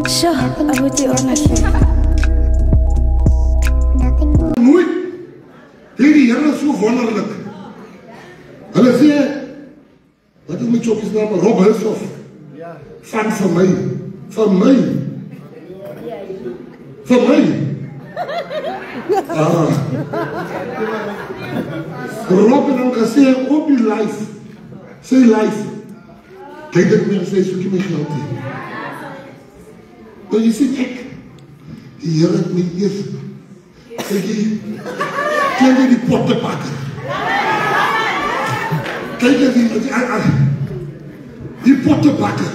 Sure, I moet die oor gee. Nooit. Die Here is so wonderlik. Hulle sê, wat is my chokkies naam? Rob Hulshoff. Van vir my. Vir my. Vir my. Rob het dan gesê, op die life. Sy life. Kijk dat my gesê, soek jy my geld nie. Nou jy sê, ek. Die Here het my eers. Kijk jy die pottebakker. Kijk jy die pottebakker.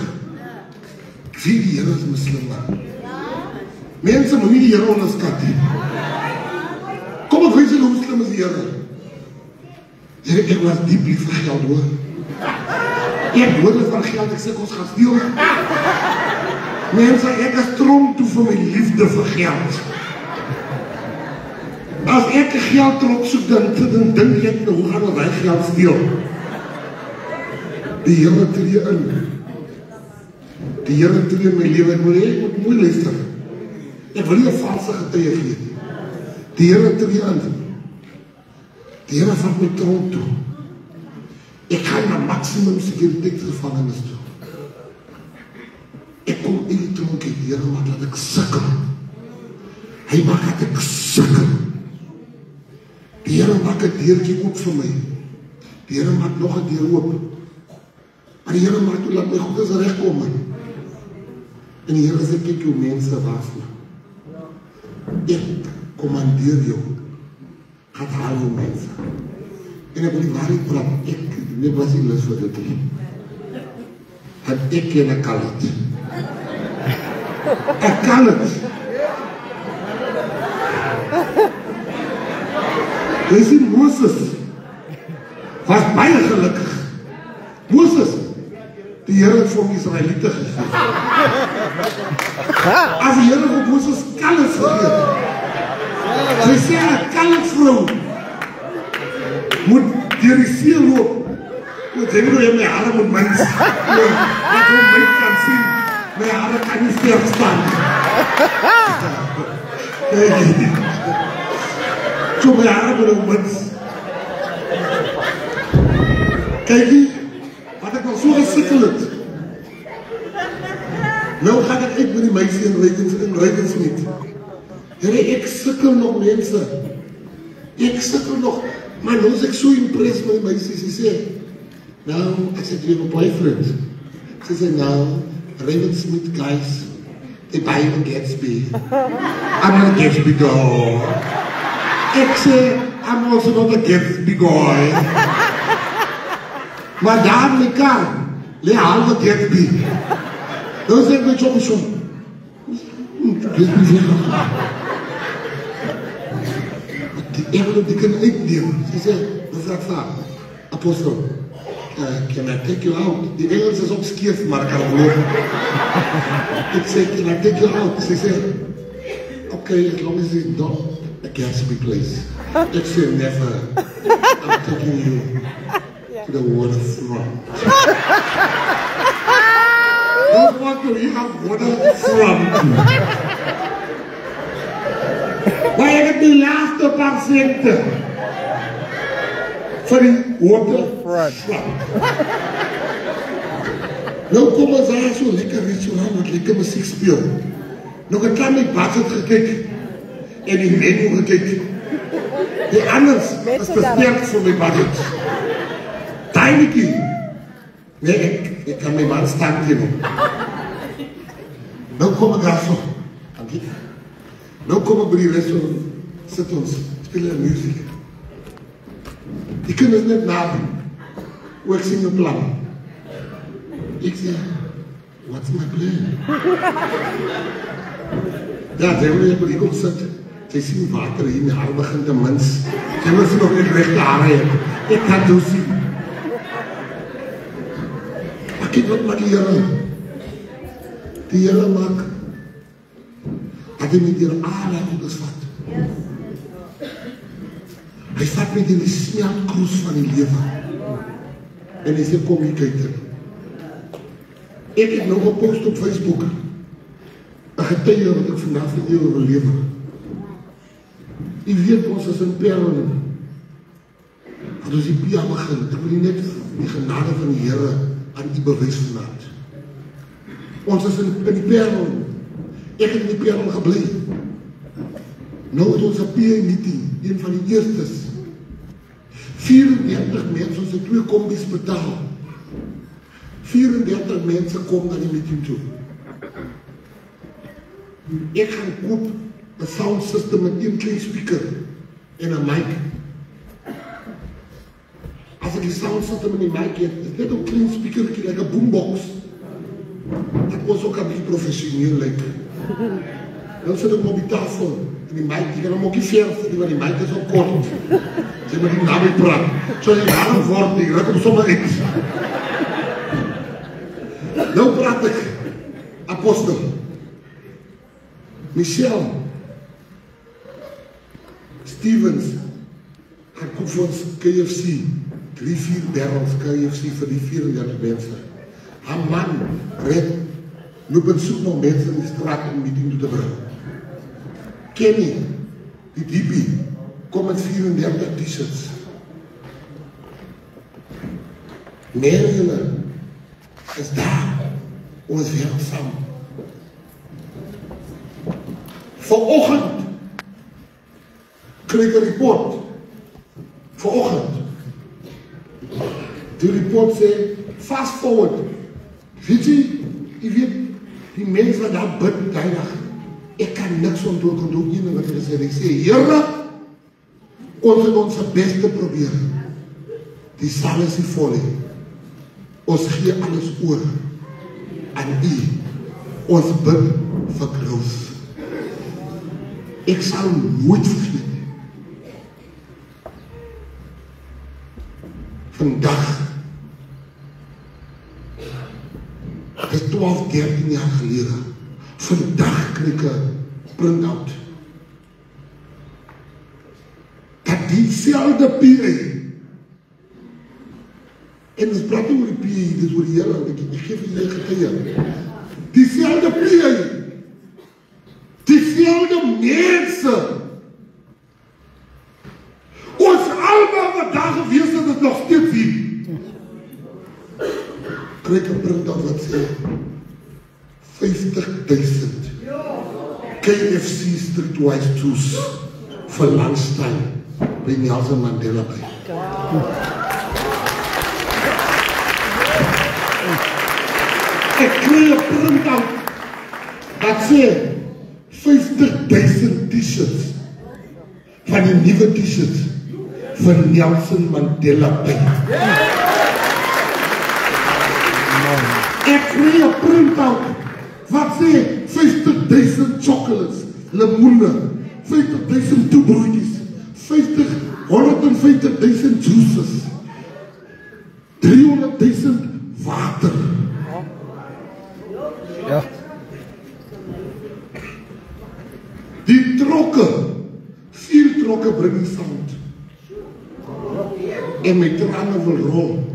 Ek sê die Here is moslim. Mense moet nie die Here onderskat nie. Kom ek wees jy hoe slim is die Here. Here, ek was diep lief vir geld hoor. Ek hoorde van geld, ek sê ons gaan steel. Mense, ek is tronk toe vir my liefde vir geld. As ek geld erop soek, dan dink ek, hoe gaan my geld steel? Die Here tree in. Die Here tree in my lewe. Ek moet mooi luister. Ek wil nie 'n valse getuie gee. Die Here tree in. Die Here vat my tronk toe. Ek gaan na maksimum sekuriteit gevangenis toe. Ek kom in die tronk en die Here maak dat ek sukkel. Hy maak dat ek sukkel. Die Here maak 'n deurtjie oop vir my. Die Here maak nog 'n deur oop. Maar die Here maak toe laat my goed as regkom. En die Here sê kyk jou mense waarvoor. Ek kommandeer jou. Gaat haal jou mense. En ek wil die waarheid praat. Ek was nie lus vir dit nie. En ek ken ek kan het. Ek kan het. Jy sien Moses was baie gelukkig. Moses, die Here het vir hom Israeliete gegee. As die Here vir Moses kalf gegee. Sy sê 'n kalfvrou moet deur die see loop. Moet jy nou my hare moet mens. Ek wil my kan sien. My hare kan nie sterk staan. So my hare moet mens. Kijk jy, wat ek al so gesukkel het. Nou gaan ek uit met die meisie in Rydensmeet. Here, ek sukkel nog mense. Ek sukkel nog. Maar nou is ek so impressed met die meisie. Sy sê, nou, ek sê, do you have a boyfriend? Sy sê, nou, Rydensmeet guys, they buy you a Gatsby. I'm not a Gatsby girl. Ek sê, I'm also not a Gatsby guy. Maar daar in die kar, lee halve Gatsby. Nou sê ek my chokkie so. Gatsby vir ek wil op die kind uitneem. Sy sê, wat is dat vaak? Apostel, can I take you out? Die Engels is ook skeef, maar ek kan loop. Ek sê, can I take you out? Sy sê, okay, as long as it's not a Gatsby place. Ek sê, never. I'm taking you to the waterfront. Don't want to hear waterfront. Maar ek het die laatste patiënte vir die waterfront. Nou kom ons daar so lekker restaurant wat lekker musiek speel. Nog ek kan my budget gekyk en die menu gekyk. Die anders is beperk vir my budget. Tainiekie. Nee, ek kan my man stand hier nog. Nou kom ek daar so. Dankie. Nou kom ek by die restaurant, sit ons, speel die muziek. Die kinders net naam, hoe ek sien jou plan. Ek sê, what's my plan? Ja, sy wil jy by die kom sit, sy sien water hier, my haar begin te mins. Sy wil sy nog net rechte haare het. Ek kan toe sien. Maar kyk wat maak die Here. Die Here maak dat hy met die aarde goedes vat. Hy vat met die smeltkroes van die lewe. En hy sê, kom hier kyk dit. Ek het nou gepost op Facebook. 'n getuie wat ek vandag vir jou wil lewe. U weet ons is in Perl. Dat ons die Pia begin, ek wil net die genade van die Here aan u bewys vanavond. Ons is in die Perl. Ek het in die Perl gebly. Nou het ons 'n PA-meeting, een van die eerstes. 34 mense, ons het 2 kombies betaal. 34 mense kom na die meeting toe. Ek gaan koop 'n sound system met 1 klein speaker en 'n mic. As ek die sound system en die mic het, is net 'n klein speakertjie, like 'n boombox. Dit was ook 'n bietjie professioneel lyk. Dan sit ek op die tafel en die mic, jy kan hom ook nie ver sit, want die mic is ook kort. Jy moet nie naby praat. So jy warm word, jy ruk hom sommer uit. Nou praat ek, Apostel Michelle Stevens, gaan koop vir ons KFC, 3-4 barrels KFC vir die 34 mense. Haar man red, loop en soek nog mense in die straat om meeting toe te bring. Kenny, die DB, kom met 34 t-shirts. Meerjene is daar, ons werk saam. Vanoggend kry ek 'n report. Vanoggend. Die report sê, fast forward. Weet jy die mense wat daar bid die dag, ek kan niks onthou, kon ook nie wat hulle sê. Ek sê, Here, ons het ons beste probeer. Die saal is nie vol nie. Ons gee alles oor aan U. Ons bid vir growth. Ek sal nooit vergeet. Vandag, dit is 12, 13 jaar gelede. Vandag kry ek 'n print-out. Dat diezelfde PA, en ons praat oor die PA, dit is oor die Here, ek geef vir julle getuie. Diezelfde PA, diezelfde mense, ons almal wat daar gewees het, is nog steeds hier. Kry ek 'n print-out wat sê 50,000 KFC Streetwise toes vir lunchtime by Nelson Mandela Bay. Ek kry 'n print-out wat sê 50,000 t-shirts van die nuwe t-shirts vir Nelson Mandela Bay. Ek kry 'n print-out wat sê 50,000 chocolates, lemoene, 50,000 toebroodjies, 150,000 juices, 300,000 water. Ja. Die trokke, 4 trokke bring die sound. En my trane wil rol.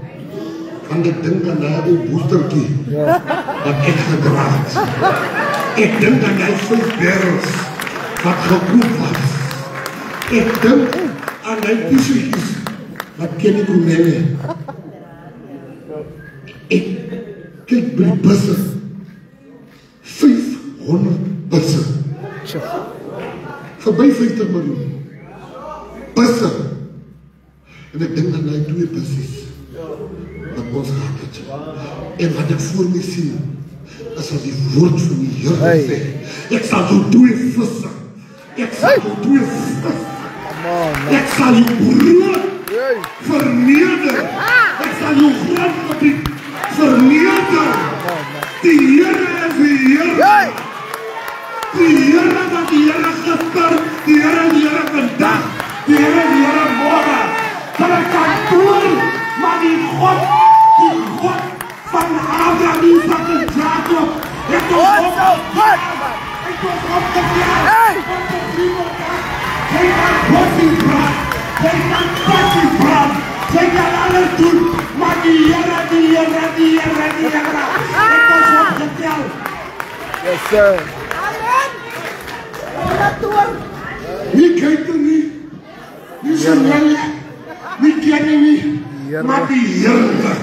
Want ek dink aan die boostertjie wat ek gedra het. Ek dink aan die 5 barrels wat gekoop was. Ek dink aan die t-shirtjies wat Kenny kon neem. Ek kyk by die busse. 500 busse. Verby 50 miljoen. Busse. En ek dink aan die 2 bussies wat ons gehad het. En wat ek voor my sien, is as die woord van die Here sê, ek sal jou 2 visse, ek sal jou 2 visse, ek sal jou brood verneder, ek sal jou grondgebied verneder. Die Here is die Here. Die Here wat die Here gister, die Here vandag, die Here morgen, dat ek kan doen, maar die God van Abraham, Isaac en Jacob, het ons opgeklaard, van de vrienden, hy kan bossies brand, hy kan bossies brand, hy kan alles doen, maar die Here, het ons opgeklaard. Yes, sir. Nie kyk er nie. Nie sien nie. Nie ken nie. Maar die Here.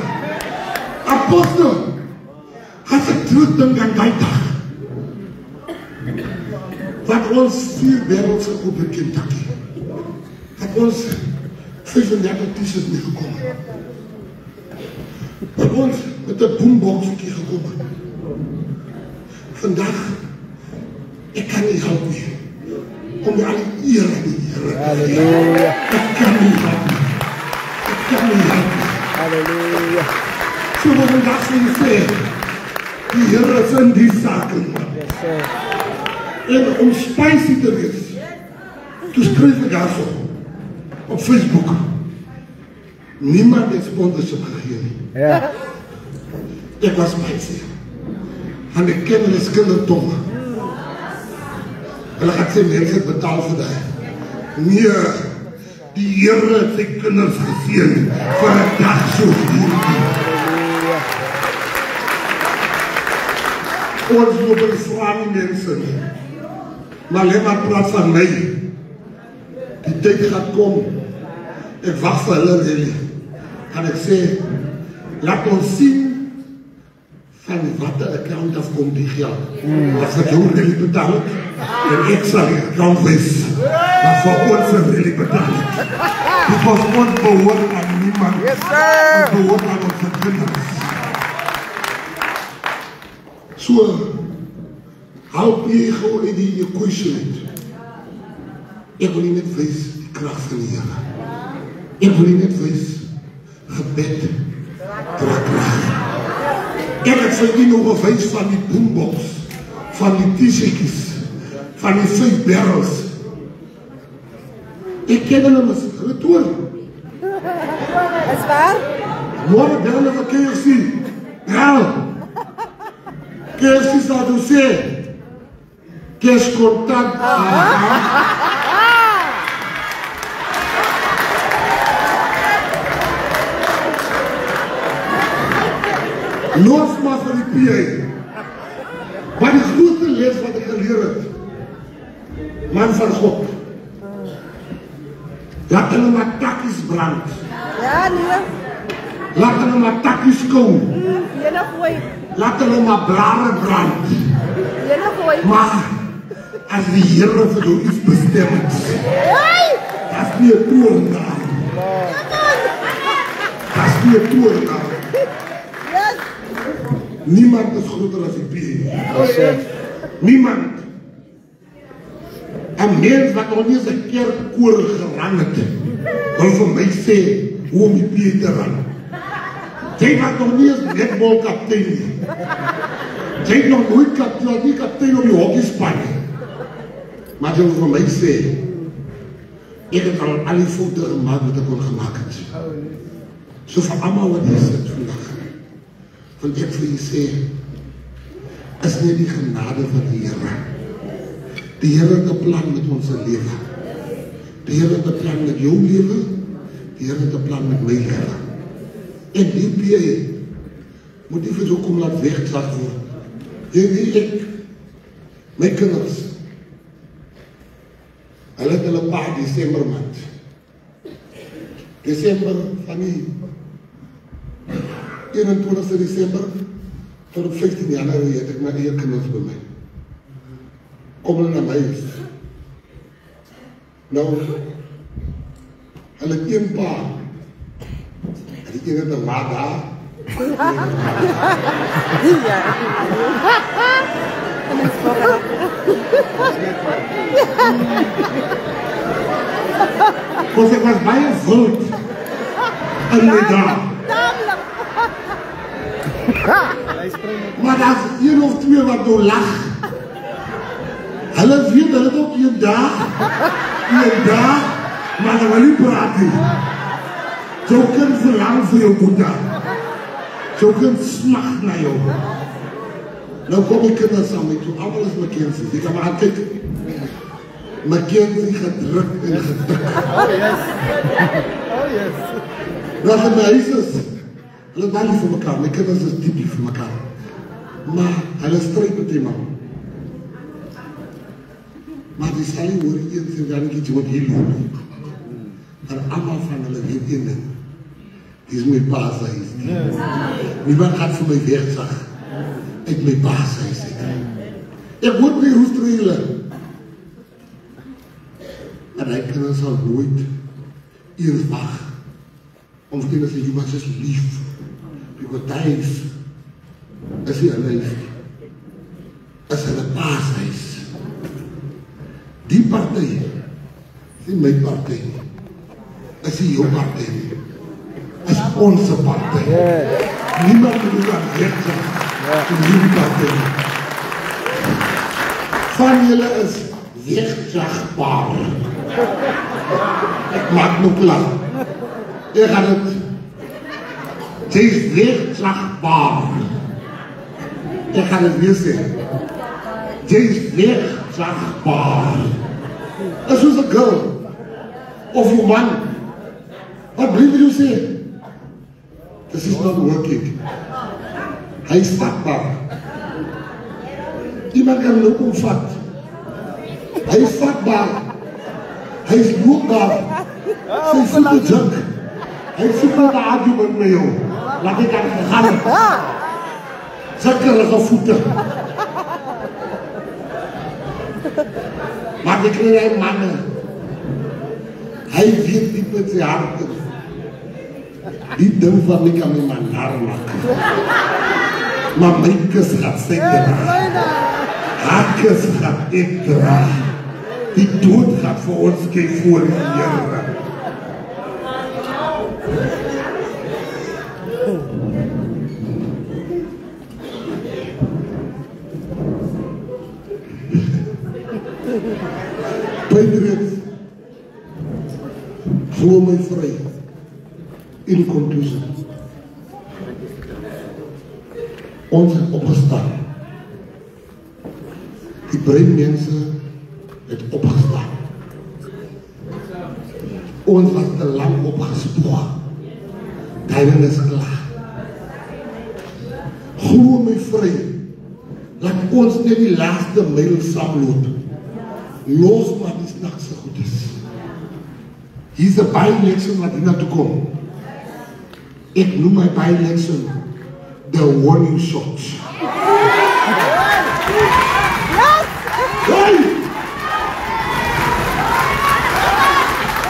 Apostel. As ek terugdink aan daai dag. Wat ons 4 wêrelds gekoop in Kentucky. Wat ons 35 t-shirts mee gekom het. Wat ons met 'n boomboxie gekom het. Vandag, ek kan nie help nie. Kom jy al die eer aan die Here. Halleluja. Ek kan nie help nie. Ek kan nie help nie. Halleluja. So wat vandag sê jy sê, die Here is in die saak. Yes, sir. En om spicy te wees, toe skryf ek daar so, op Facebook, niemand het sponsorship gegee nie. Ja. Ek was spicy. En ek ken hulle kindertong. Hulle gaan sê mense het betaal vir die. Nee, die Here het sy kinders geseën vir 'n dag so hierdie. Ons moet beslaan die mense nie. Maar let maar praat van my. Die tyd gaat kom. Ek wag vir hulle rally. En ek sê, laat ons sien van wat de account afkomt die geld. As ek jou rally betaal het, en ek sal die account wees. Maar vir ons een rally betaal het. Because ons behoort aan niemand. Yes, sir. Ons behoort aan onze kinders. So, help jy gewoon in die equation uit. Ek wil nie net wees die kracht van die Here. Ek wil nie net wees gebed dra kracht. Ek het vir die nog een wees van die boombox, van die t-shirtjies, van die 5 barrels. Ek ken hulle mis, retour. Is waar? Morgen bel hulle vir KFC. Bel. KFC sal toe sê, cash contact. Los maar vir die PA. Maar die grootste les wat ek geleer het, man van God, laat hulle maar takkies brand. Ja, nee. Laat hulle maar takkies kou. Jene gooi. Laat hulle maar blare brand. Jene gooi. Maar as die Here vir jou iets bestem het, dat is nie 'n toren daar. Dat is nie 'n toren daar. Yes. Niemand is groter as die PA. Niemand. 'n Mens wat nog nie eens 'n kerkkoor gerang het, wil vir my sê hoe om die PA te rang. Jy wat nog nie eens netbal kaptein nie. Jy het nog nooit kaptein op die hockeyspan nie. Maar jy wil vir my sê, ek het al die foto gemaakt wat ek kon gemaakt het. So vir allemaal wat hier sit vandag, want ek vir jy sê, is nie die genade van die Here. Die Here het 'n plan met ons lewe. Die Here het 'n plan met jou lewe. Die Here het 'n plan met my lewe. En die PA moet nie vir so kom laat wegslag word. Jy weet ek, my kinders, hulle het hulle pa Desember maand. Desember van die 21 Desember tot op 15 Januarie het ek my eie kinders by my. Kom hulle na my huis. Nou, hulle het een pa. Die ene het 'n ma daar. Want ek was baie wild in my dag. Maar daar is 1 of 2 wat nou lag. Hulle weet, hulle het ook een dag, maar hulle wil nie praat nie. Jou kind verlang vir jou Boeta. Jou kind smag na jou. Nou kom die kinders saam met jou. Allemaal is Mackenzie. Jy kan maar kyk. Mackenzie gedruk en gedruk. Oh yes. Oh yes. Nou in my huis is, hulle is baie lief vir mekaar. My kinders is diep lief vir mekaar. Maar hulle stryd met die man. Maar die sal nie hoor eens en dan iets wat hier loop nie. Maar allemaal van hulle weet een ding. Die is my pa's huis. Niemand gaat vir my wegsag. Uit my pa's huis. Ek hoor my roestrele. En hy kinders sal nooit eers wag. Om te sê, jy was just lief. Because thuis is hy hulle huis. Is hulle pa's huis. Die partij, is nie my partij nie. Is nie jou partij nie. Is onze partij. Niemand moet u aan wegzag in die partij nie. Van julle is wegzagbaar. Ek maak nou klaar. Ek gaan het. Sy is wegzagbaar. Ek gaan het weer sê. Sy is wegzagbaar. Is soos 'n girl of 'n man. What will you say? This is not working. Hy is vatbaar. Iemand kan hom omvat. Hy is vatbaar. Hy is loopbaar. Sy voete junk. Hy soek na 'n argument met jou. Laat ek aan gegaan. Zakkerige voete. Maar die kry manne. Hy weet diep in sy hart. Die ding van my kan my man naar maak. Maar my kus gaat sy dra. Haar kus gaat ek dra. Die dood gaat vir ons kyk voor die Here. Patriots, glo my vry. In conclusie, ons het opgestaan. Die breinmense het opgestaan. Ons was te lang opgespoor. Tyding is klaar. Glo my vry. Laat ons net die laaste myl saamloop. Los maar die snaakse goed is. Hier is 'n by-election wat hier toe kom. Ek noem my by-election the warning shot. Hey!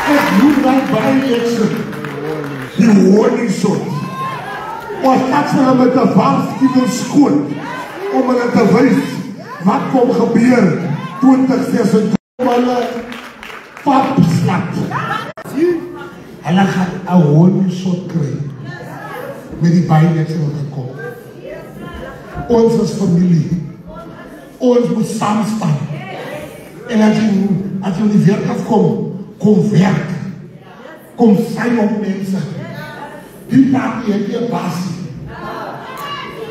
Ek noem my by-election the warning shot. Ons gaat hulle met 'n waarskuwing skoot om hulle te wys wat kom gebeur 2026 hulle pap slat. Hulle gaan 'n warning shot kry. Met die by-election wat gekom. Ons is familie. Ons moet saam staan. En as jy die werk afkom, kom werk. Kom zijn op mense. Die party het nie 'n basie.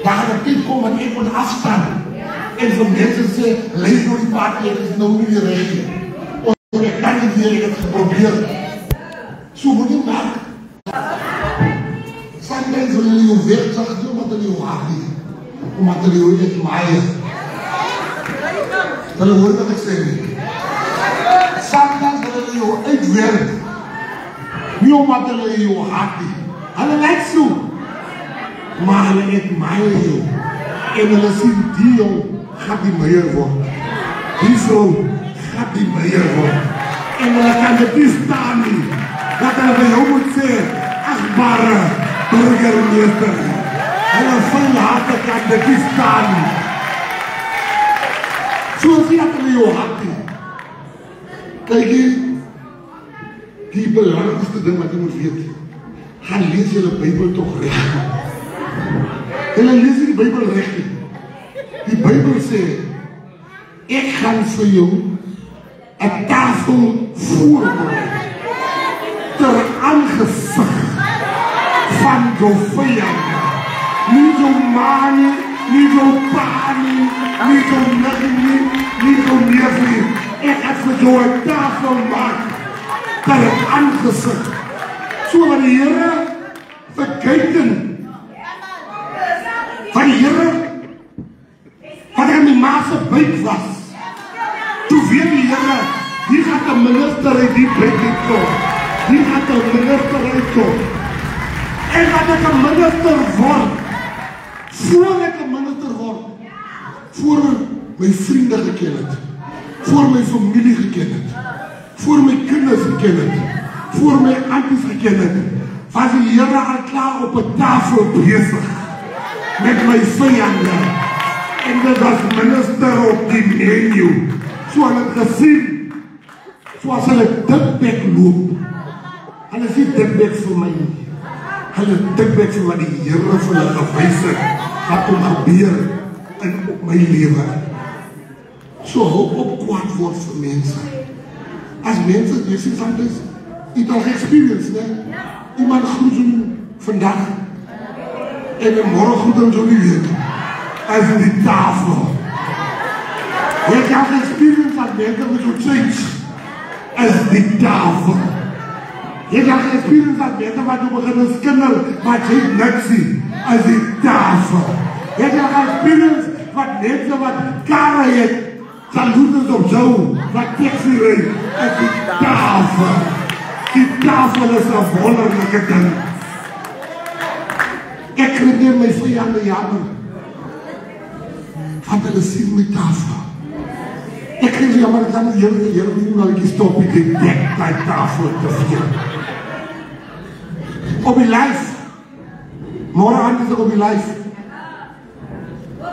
Daar gaan 'n tyd kom wat ek moet afstaan. En vir mense sê, lees nou die party, het is nou nie die reg nie. Ons ek kan nie weer, ek het geprobeer. So moet jy maak. Sometimes when you work, just do what you happy. Omdat hulle jou net maaie. Hulle hoor wat ek sê nie. Sometimes hulle jou uitwerk. Nie omdat hulle jou happy. Hulle lyk so. Maar hulle net maaie jou. En hulle sien die jou gaat die meier word. Die vrou gaat die meier word. En hulle kan dit nie staan nie. Dat hulle by jou moet sê, achtbare burgermeester. Hulle vuil harte kan dit nie staan nie. Soos jy dat hulle jou happy. Kijk hier, die belangrijkste ding wat jy moet weet. Gaan lees julle Bybel toch recht. Hulle lees die Bybel recht. Die Bybel sê, ek gaan vir jou 'n tafel voorberei ter aangesig van jou vyande. Nie jou ma nie, nie jou pa nie, nie jou niggie nie, nie jou neef nie. Ek het vir jou 'n tafel maak ter aangesig. So wat die Here verkyken van die Here wat aan die ma se buik was. Toe weet die Here, hier gaat 'n minister uit die plek uitkom. Hier gaat 'n minister uitkom. En wat ek 'n minister word, voor ek 'n minister word, voor my vriende geken het, voor my familie geken het, voor my kinders geken het, voor my aunties geken het, was die Here al klaar op 'n tafel besig met my vyande. En dit was minister op die menu. So hulle het gesien, soos hulle dikbek loop. Hulle sien dikbek vir my nie. Hulle dikbek vir wat die Here vir hulle gewys het, wat kom gebeur in my lewe. So hou op kwaad word vir mense. As mense, jy sien soms, jy het al experience, ne? Iemand groet hom vandag en morgen groet hom zo nie weet. As die tafel. Jy het al experience dat mense met jou change. As die tafel. Jy het al experience dat mense wat jou begin skinder, wat jy niks sien. As die tafel. Jy het al experience wat mense wat karre het, saludes op jou, wat taxi ry, as die tafel. Die tafel is 'n wonderlike ding. Ek kreeg my vyande jammer. Want hulle sien my tafel. Ek kreeg jammer dat die Here nie nou ek stop ek dek die tafel te veel. Op die lyf. Môre aand is ek op die lyf.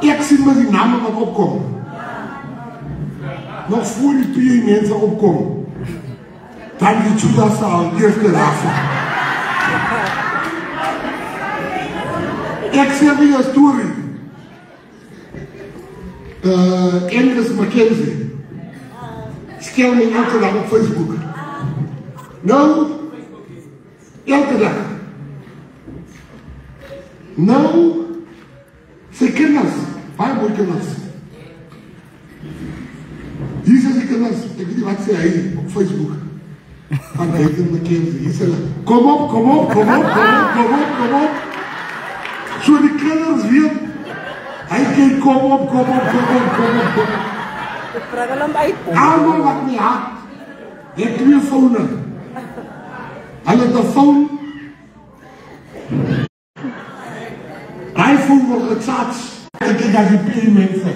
Ek sien maar die name wat opkom. Nog voor die PA mense opkom. Dan die Judas al eerste rasse. Ek sê vir jou story. Andres Mackenzie. Skel my elke dag op Facebook. Nou, elke dag. Nou, sy kinders, baie mooi kinders. Hier is die kinders, ek weet nie wat sê hy op Facebook. Van Andres Mackenzie, hier sê hulle, kom op. So die kinders weet, hy kyk kom op. Ek vraag hulle om uit. Almal wat nie had, het 2 fone. Hulle het 'n phone. Hy phone word gecharge. Ek kyk as die PA mense.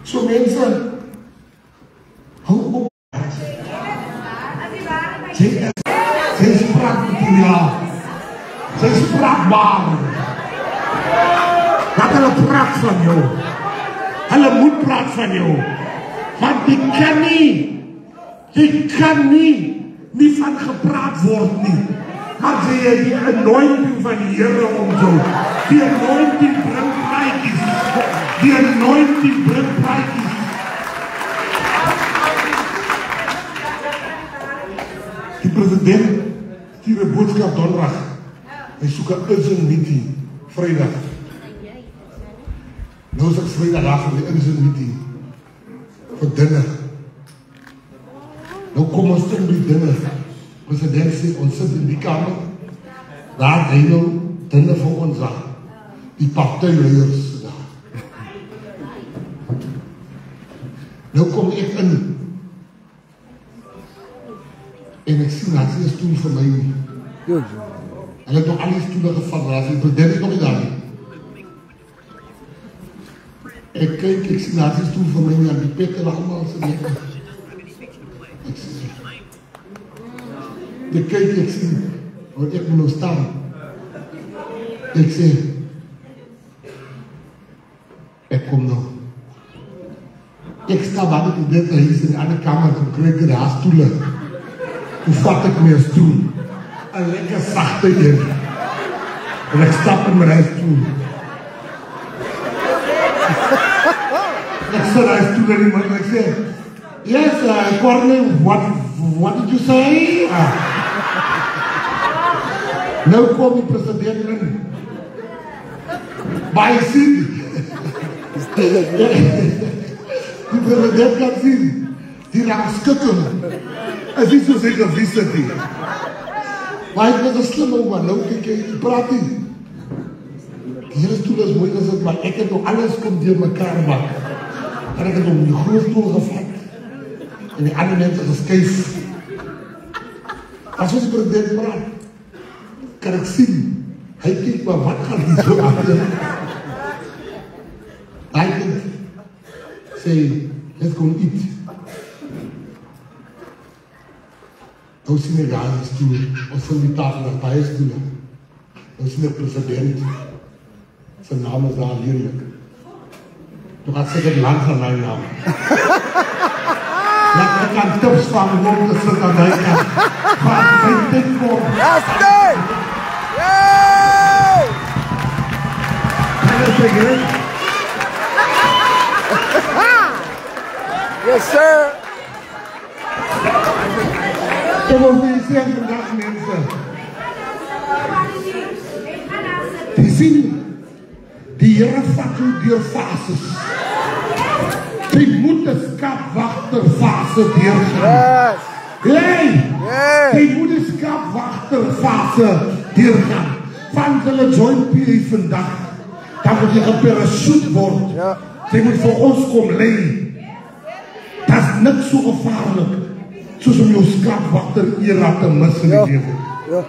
So mense, hou op. Sy spraak materiaal. Sy spraakbaar. Laat hulle praat van jou. Hulle moet praat van jou. Want die kan nie van gepraat word nie. Maar sy het die anointing van die Here om jou. Die anointing bring praatjies. Die anointing bring praatjies. Die president stuur 'n boodskap donderdag. Hy soek 'n urgent meeting Vrydag. Nou is ek Vrydag af vir die urgent meeting vir dinner. Nou kom ons in die dinner. President sê ons sit in die kamer. Daar hy nou dinner vir ons aan. Die partyleiers daar. Nou kom ek in. En ek sien dat sy 'n stoel vir my nie. Hulle het nog al die stoele gevat, maar die president is nog nie daar nie. Ek kyk, ek sien dat sy stoel vir my nie, en die pette lag allemaal sy lekker. Ek kyk, ek sien, want ek moet nou staan. Ek sê, ek kom nou. Ek sta waar ek dit hier is in die ander kamer, kom krijg ek daar stoele. Toen vat ek my een stoel. Een lekker zachte een. En ek stap in my stoel. Ek sit die stoel in en ek sê, yes, Cornel, what did you say? Nou kom die president in. Maar hy sien. Die president kan sien. Die raak skikkel. As nie soos ek gewies het nie. Maar ek was 'n slimme ou, maar nou kyk jy praat nie. Die hele stoel is mooi gesit, maar ek het nog alles kom deur mekaar maak. kan ek het om die groot stoel gevat en die ander mense geskuif. As ons die president praat, kan ek sien, hy kyk maar wat gaan die so aan. Hy kind sê, let's go eat. Nou sien ek daar die stoel, ons van die tafel na baie stoele. Nou sien ek president, sy naam is daar heerlijk. Toen gaat zeker lang van mijn naam. Ja, ik kan tips van om te zitten aan mijn kant. Gaat geen dik voor. Yes, sir! Yay! Kan je zeggen? Yes, sir! Ik wil jullie zeggen vandaag mensen. Die zien, die Here vat jou deur fases. Die moet de skapwagterfase deurgaan. Yes! Hey! Die moet de skapwagterfase deurgaan. Van hulle join PA vandag, dan moet jy geparachute word. Ja. Sy moet vir ons kom lei. Dat is niks so gevaarlik soos om jou skapwagter era te mis in die lewe. Ja.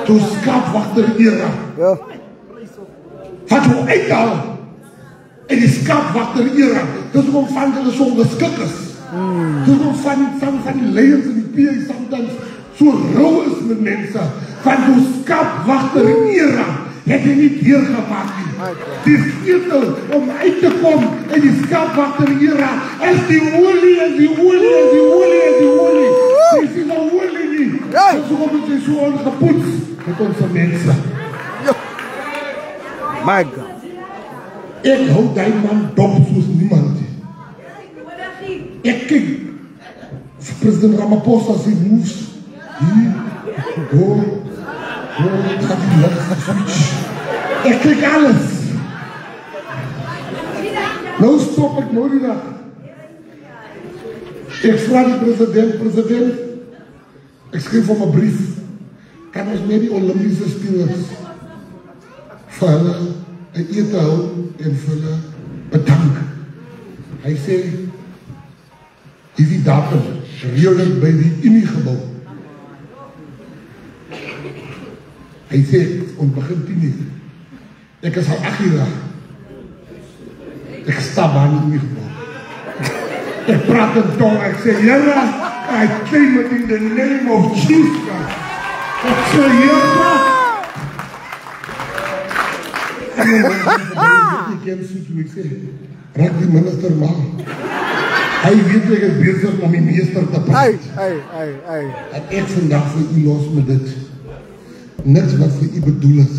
Jou skapwagter era. Ja. Wat jou uithaal in die skapwagter era. Dis hoekom van hulle so ongeskik is. Dis hoekom van die leiers in die PA sometimes so rou is met mense. Van jou skapwagter era het jy nie deurgemaak nie. Die sleutel om uit te kom in die skapwagter era is die olie, is die olie, is die olie, is die olie. Dis nie nou olie nie. Dis hoekom het jy so ongepoets met onze mense. My God. Ek hou die man dop soos niemand. Ek kyk president Ramaphosa sy moves hier, gaat die lucht switch. Ek kyk alles. Nou stop ek nou die dag. Ek vraag die president, ek skryf om 'n brief, kan ons net die Olympische spelers vir hulle 'n ete hou en vir hulle bedank. Hy sê, hierdie datum, reëling by die Uniegebou. Hy sê, ons begin 10:00. Ek is al 8 uur. Ek stap aan die Uniegebou. Ek praat in tong, ek sê, Here, I claim it in the name of Jesus. Ek sê, Here, ek ken soet hoe ek sê, raak die minister maar. Hy weet ek is bezig om die meester te praat. Hey. En ek vandag vir u los met dit. Niks wat vir u bedoel is,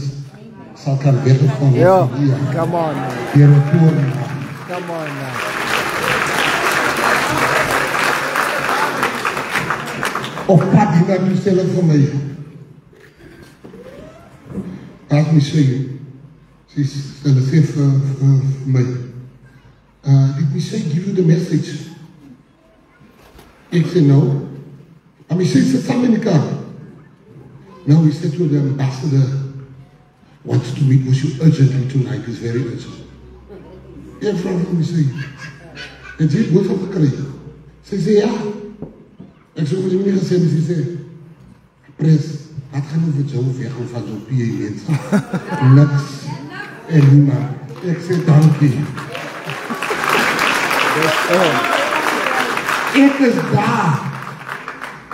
sal kan weggeval word. Ja, come on now. Hier op toon. Come on now. Of pad die na toestel vir my. Laat my sê, hulle sê vir my, did we say give you the message? Ek sê no. En my sê, sit saam in die kar. No, he said to the ambassador, wants to meet with you urgently tonight, it's very urgent. Ek vrou vir my sê, het jy het boodskap gekry? Sy sê ja. Ek sê, wat jy my nie gesê, sy sê, pres, wat gaan nou vir jou weg om van jou PA mense? Niks en niemand. Ek sê, dankie. Ek is daar,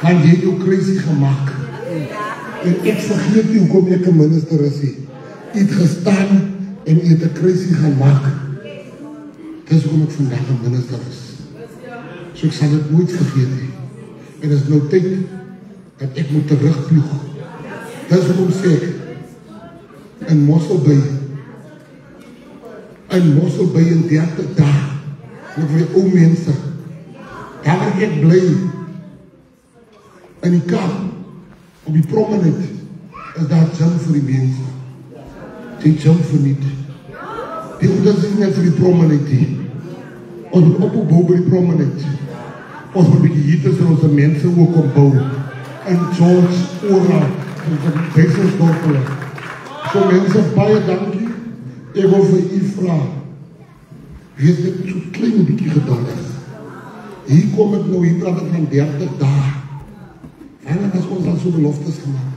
want jy het jou crazy gemaakt. En ek vergeet nie hoekom ek 'n minister is nie. Jy het gestaan en jy het 'n crazy gemaakt. Dis hoekom ek vandag 'n minister is. So ek sal dit nooit vergeet nie. En is nou tyd dat ek moet terugploeg. Dis hoekom sê ek, in Mosselbaai in 30 dae, met my ou mense, daar waar ek bly, in die Kaap, op die promenade, is daar gym vir die mense. Die gym vir niet. Die ouders is net vir die promenade. Ons moet opbou by die promenade. Ons moet bykie hieters en onze mense ook opbou. In George, oral, onze Besselsdorpelen. So mense, baie dankie. Ek wil vir u vraag. Wees dit so klein bietjie geduldig. Hier kom ek nou, hier praat ek van 30 dae. En dan is ons al so beloftes gemaak.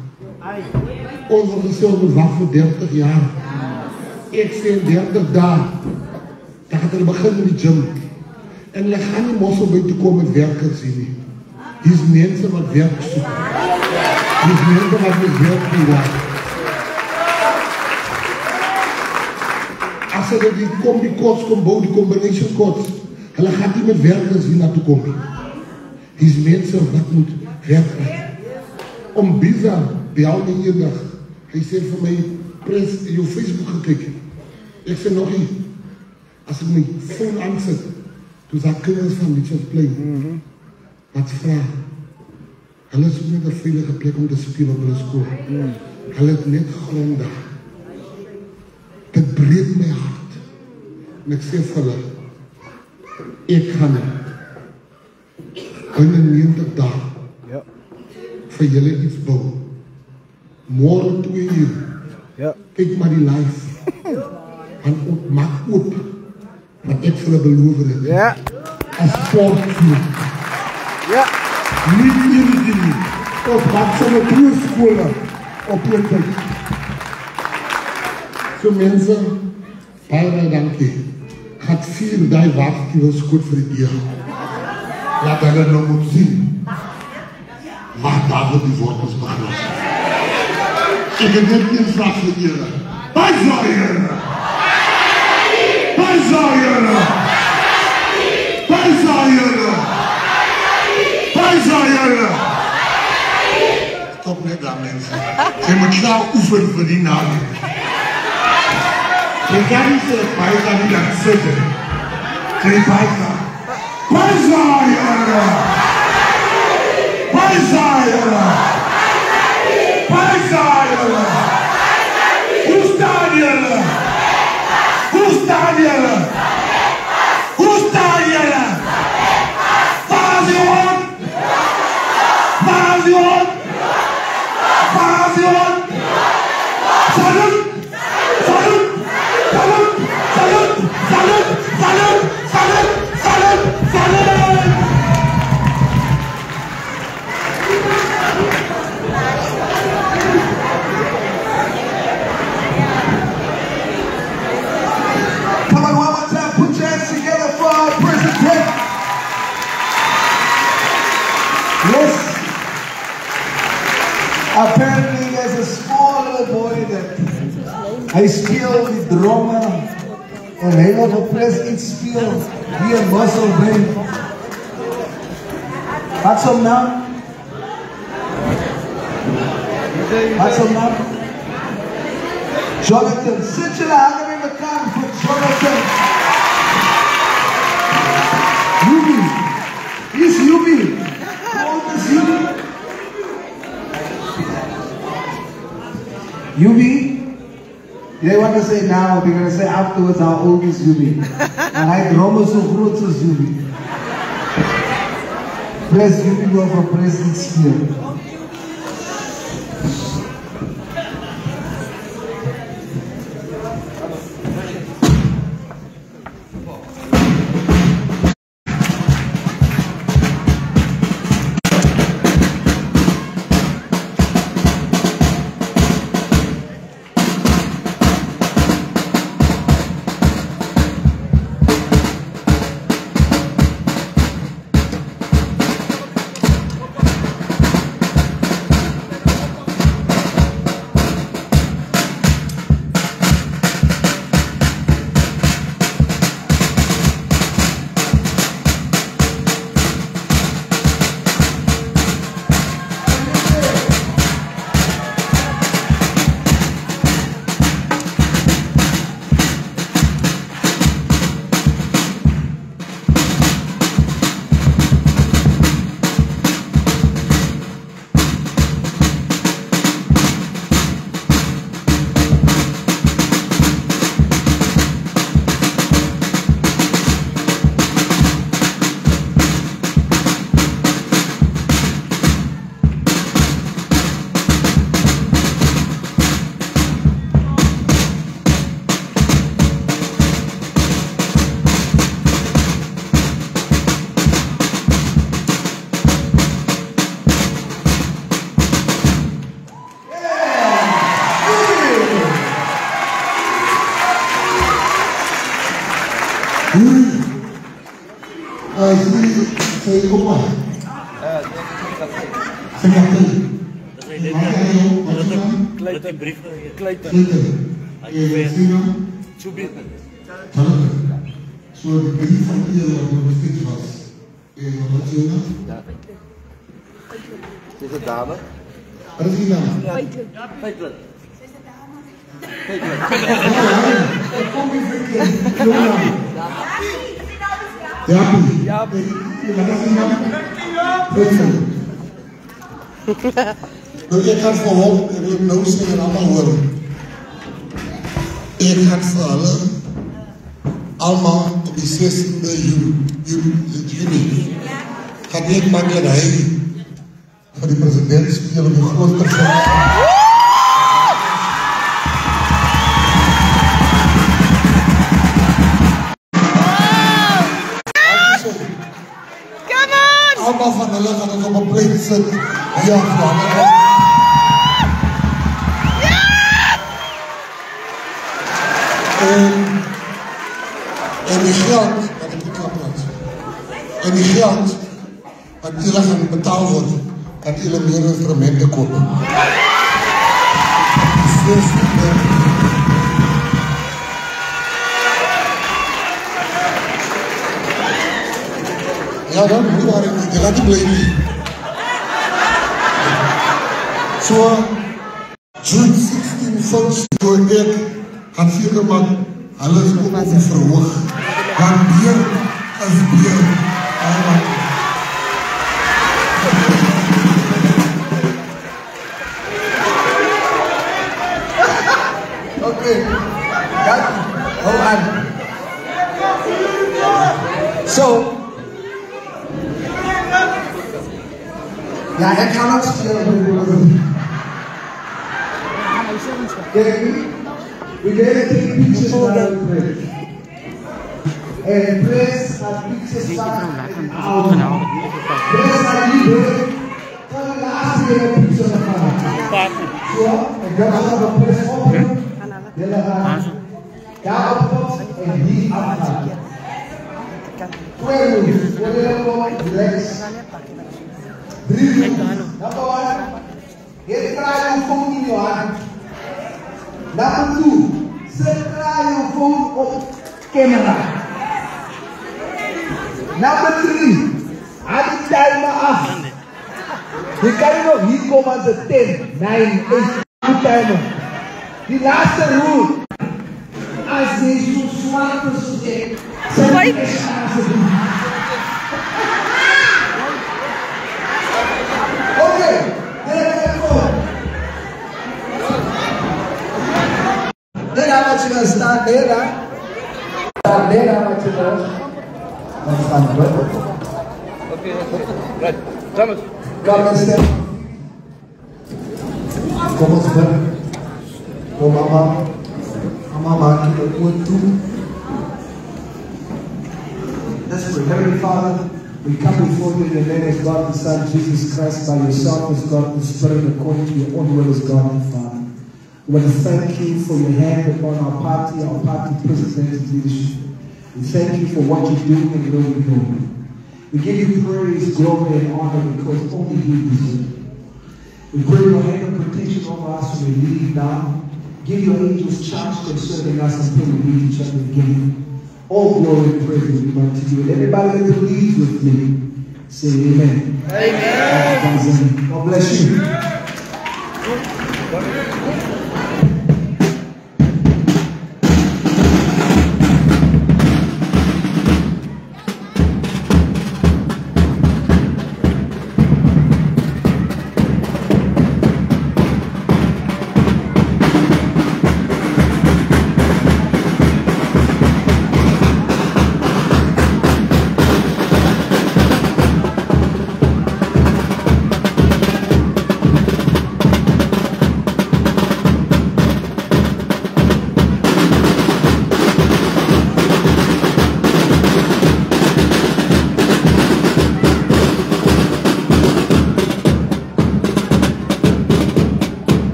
Ons het gesê ons moet wag vir 30 jaar. Ek sê 30 dae. Dan gaan hulle begin met die gym. En hulle gaan nie mos op buite kom met werkers hier nie. Dis mense wat werk soek. Dis mense wat met werk doen. As hulle die combi-kots kom bou, die combination kots, hulle gaan nie met werkers hier naartoe kom nie. Dis mense wat moet werk kry. Om Biza, bel my eendag. Hy sê vir my, Pres, jou Facebook gekyk. Ek sê nog nie, as ek my phone aansit, toe daar kinders van Mitchell's Plain, wat vraag, hulle is ook net 'n veilige plek om te speel op hulle skool. Hulle het net grondig. Dit breek my hart. En ek sê vir hulle, ek gaan binne 90 dae vir julle iets bou. Môre 2 uur. Kyk maar die live. En maak oop wat ek vir hulle beloof het. As sportfield. Nie enige nie. Of wat sommige proefskole op een tyd. So mense, baie dankie. Gaat 4 dae wacht, was goed vir die deur. Laat hulle nou moet sien. Maar daar word die wortels beglas. Ek het net een vraag vir julle. Baie julle! Baie julle! Baie julle! Baie julle! Stop net daar mense. Jy moet klaar oefen vir die naam. Jy kan nie sê baie nie dan sit. Jy baie. Baie julle! Baie julle! Baie julle! Hoe staan julle? Hoe staan julle? Hoe staan julle? Vasion! Vasion! Vasion! Salut! Salut! Salut! Salut! Salut! Salut! Salut! Salut! Salut! Come on, one more time, put your hands together for our president. Yes. Apparently there's a small little boy that I speel with drummer en hy wil op pres iets speel wie een muscle bring. Wat's hom naam? Wat's hom naam? Jonathan. Sit julle handen in mekaar vir Jonathan. Yubi. Wie is Yubi? Hoe oud is Yubi? Yubi? You don't want to say now, you're going to say afterwards how old is Yubi. En hy dromme so groot soos Yubi. Bless Yubi wil vir president speel. Saya lupa. Saya Clayton. So the brief van hier bestit was. Wat is jouw naam? Is het dame? Wat is die naam? Feitelijk. Kom je vrienden. Jouw naam? Jaapie. Wat is die naam? Feitelijk. Nou, ik ga voor hem, ik wil hem nou zeggen, allemaal horen. Ik ga voor hulle allemaal op die 16e juni gaan ik maken dat hij van die president spelen op de grootste veld. Allemaal van hulle gaan ons op een plek zitten. Ja, en die geld, wat ik niet klap laat. En die geld, wat jullie gaan betaald worden, kan jullie meer instrumenten kopen. Ja, dan moet je maar in, je gaat niet blijven. Zo, June 16 volgens door ik gaan zeker maken. Alles is ook verhoog. Want bier is bier. Oké. Kijk. Hou aan. Zo. Ja, ik ga het spelen. Kijk nu. We get to take pictures of the bridge. And place our pictures back in our place our leader. Tell the last year a picture of her. So, and then I have a place open. Then I have Galapot and he up. 12 moves. Relax. 3 moves. Number 1. Get try your phone in your hand. Number 2, set your phone on camera. Number 3, add the timer off. You can know he commands a 10, 9, 8, good timer. The last rule, as they should swap to say, okay, there we go. Then how much you gonna start there, huh? Start there, how much you gonna? Let's start there. Okay, right. Thomas. Come and step. Kom ons bid. Kom mama. Mama, keep it good too. Let's pray. Heavenly Father, we come before you in the name of God, the Son, Jesus Christ, by yourself as God, the Spirit, according to your own will as God, the Father. We want to thank you for your hand upon our party president and leadership. We thank you for what you're doing and will be doing. We give you praise, glory, and honor because only you deserve it. We pray your hand of protection over us when we leave now. Give your angels charge concerning us until we meet each other again. All glory and praise will be unto you. And everybody that believes with me, say amen. Amen. God bless you.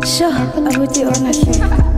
Sure, abuti honestly.